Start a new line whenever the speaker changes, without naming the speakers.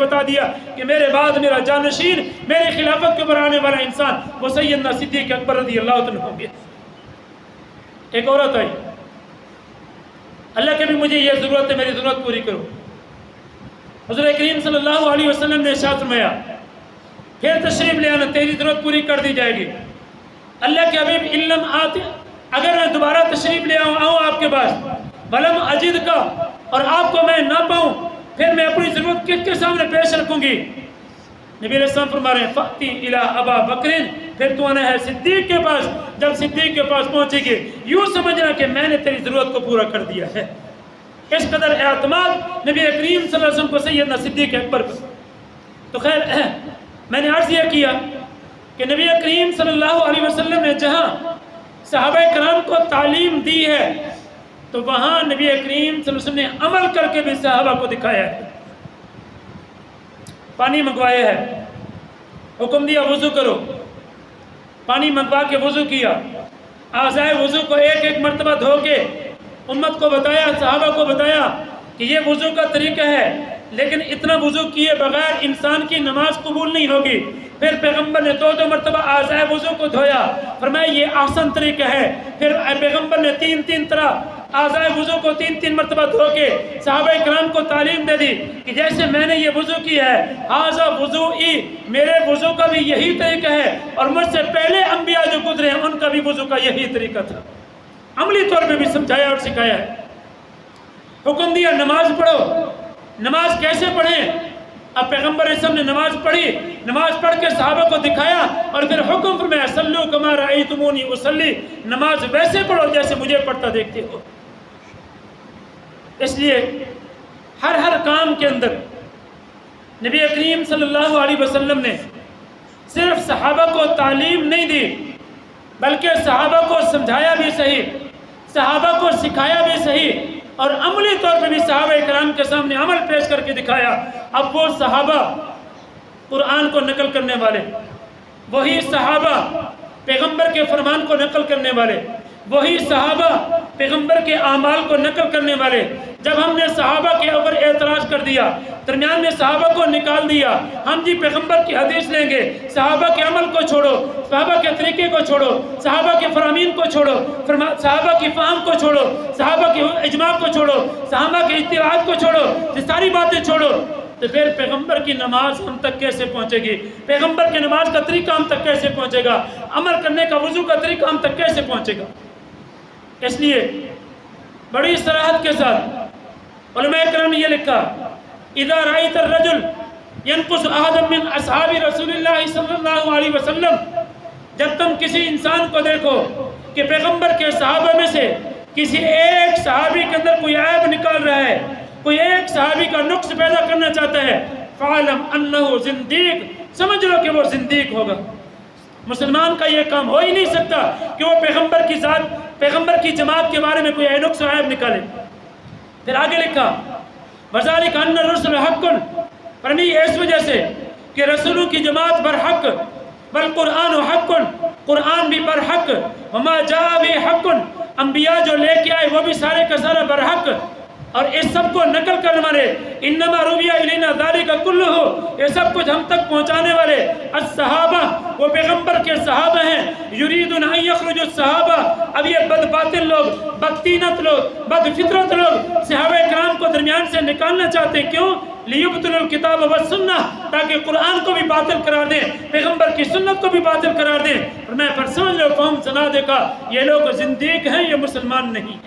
بتا دیا کہ میرے بعد میرا جانشین، میرے خلافت کے اوپر آنے والا انسان وہ سیدنا صدیق اکبر رضی اللہ عنہ ہوں گے۔ ایک عورت آئی، اللہ کے بھی مجھے یہ ضرورت ہے، میری ضرورت پوری کرو۔ حضور کریم صلی اللہ علیہ وسلم نے ارشاد فرمایا پھر تشریف لے آنا، تیری ضرورت پوری کر دی جائے گی۔ اللہ کے حبیب علم آتے، اگر میں دوبارہ تشریف لے آؤں آپ کے پاس، ولم اجد کا، اور آپ کو میں نہ پاؤں، پھر میں اپنی ضرورت کس کے سامنے پیش رکھوں گی؟ نبی علیہ السلام فرما رہے ہیں فَأْتِ إِلَىٰ أَبَا بَكْرٍ، پھر تو آنا ہے صدیق کے پاس۔ جب صدیق کے پاس پہنچے گی یوں سمجھنا کہ میں نے تیری ضرورت کو پورا کر دیا ہے۔ اس قدر اعتماد نبی کریم صلی اللہ علیہ وسلم کو سیدنا صدیق اکبر پر۔ تو خیر میں نے عرض یہ کیا کہ نبی کریم صلی اللہ علیہ وسلم نے جہاں صحابہ کرام کو تعلیم دی ہے تو وہاں نبی کریم صلی اللہ علیہ وسلم نے عمل کر کے بھی صحابہ کو دکھایا ہے۔ پانی منگوایا ہے، حکم دیا وضو کرو، پانی منگوا کے وضو کیا، اعضائے وضو کو ایک ایک مرتبہ دھو کے امت کو بتایا، صحابہ کو بتایا کہ یہ وضو کا طریقہ ہے، لیکن اتنا وضو کیے بغیر انسان کی نماز قبول نہیں ہوگی۔ پھر پیغمبر نے دو مرتبہ اعضائے وضو کو دھویا، فرمایا یہ احسن طریقہ ہے۔ پھر پیغمبر نے تین طرح اعضائے وضو کو تین مرتبہ دھو کے صحابہ کرام کو تعلیم دے دی کہ جیسے میں نے یہ وضو کیا ہے، ھذا وضوئی، میرے وضو کا بھی یہی طریقہ ہے، اور مجھ سے پہلے انبیاء جو گزرے ہیں ان کا بھی وضو کا یہی طریقہ تھا۔ عملی طور پہ بھی سمجھایا اور سکھایا ہے۔ حکم دیا نماز پڑھو، نماز کیسے پڑھیں؟ اب پیغمبر اسلام نے نماز پڑھی، نماز پڑھ کے صحابہ کو دکھایا اور پھر حکم فرمایا صلو کما رأیتمونی اصلی، نماز ویسے پڑھو جیسے مجھے پڑھتا دیکھتے ہو۔ اس لیے ہر کام کے اندر نبی کریم صلی اللہ علیہ وسلم نے صرف صحابہ کو تعلیم نہیں دی بلکہ صحابہ کو سمجھایا بھی صحیح، صحابہ کو سکھایا بھی صحیح، اور عملی طور پہ بھی صحابہ کرام کے سامنے عمل پیش کر کے دکھایا۔ اب وہ صحابہ قرآن کو نقل کرنے والے، وہی صحابہ پیغمبر کے فرمان کو نقل کرنے والے، وہی صحابہ پیغمبر کے اعمال کو نقل کرنے والے۔ جب ہم نے صحابہ کے اوپر اعتراض کر دیا، درمیان میں صحابہ کو نکال دیا، ہم جی پیغمبر کی حدیث لیں گے، صحابہ کے عمل کو چھوڑو، صحابہ کے طریقے کو چھوڑو، صحابہ کے فرامین کو چھوڑو، صحابہ کی فہم کو چھوڑو، صحابہ کے اجماع کو چھوڑو، صحابہ کے اتباعات کو چھوڑو، یہ ساری باتیں چھوڑو، تو پھر پیغمبر کی نماز ہم تک کیسے پہنچے گی؟ پیغمبر کی نماز کا طریقہ ہم تک کیسے پہنچے گا؟ عمل کرنے کا وضو کا طریقہ ہم تک کیسے پہنچے گا؟ اس لیے بڑی صراحت کے ساتھ علماء کرام نے یہ لکھا اذا رأیت الرجل ينقص احدا من اصحاب رسول اللہ صلی اللہ علیہ وسلم، جب تم کسی انسان کو دیکھو کہ پیغمبر کے صحابہ میں سے کسی ایک صحابی کے اندر کوئی عیب نکال رہا ہے، کوئی ایک صحابی کا نقص پیدا کرنا چاہتا ہے، فعلم انہ زندیق، سمجھ لو کہ وہ زندیق ہوگا۔ مسلمان کا یہ کام ہو ہی نہیں سکتا کہ وہ پیغمبر کی ذات، پیغمبر کی جماعت کے بارے میں کوئی نقص و عیب نکالے۔ پھر آگے لکھا وَذَلِكَ أَنَّ الرُّسُلَ حَقٌّ، فرمی اس وجہ سے کہ رسولوں کی جماعت برحق، والقرآن حق، قرآن بھی برحق، وما جاء بھی حق، انبیاء جو لے کے آئے وہ بھی سارے کا سارا برحق، اور اس سب کو نقل کرنے والے انما روی الینا ذالک کلہ، یہ سب کچھ ہم تک پہنچانے والے الصحابہ، وہ پیغمبر کے صحابہ ہیں۔ یریدون ان یخرجوا الصحابہ، اب یہ بد باطل لوگ، بدتینت لوگ، بد فطرت لوگ صحابہ کرام کو درمیان سے نکالنا چاہتے ہیں۔ کیوں؟ لیبطلوا الکتاب والسنہ، تاکہ قرآن کو بھی باطل قرار دیں، پیغمبر کی سنت کو بھی باطل قرار دیں۔ اور میں پر سمجھ لو قوم سنا دیکھا یہ لوگ زندیق ہیں، یہ مسلمان نہیں۔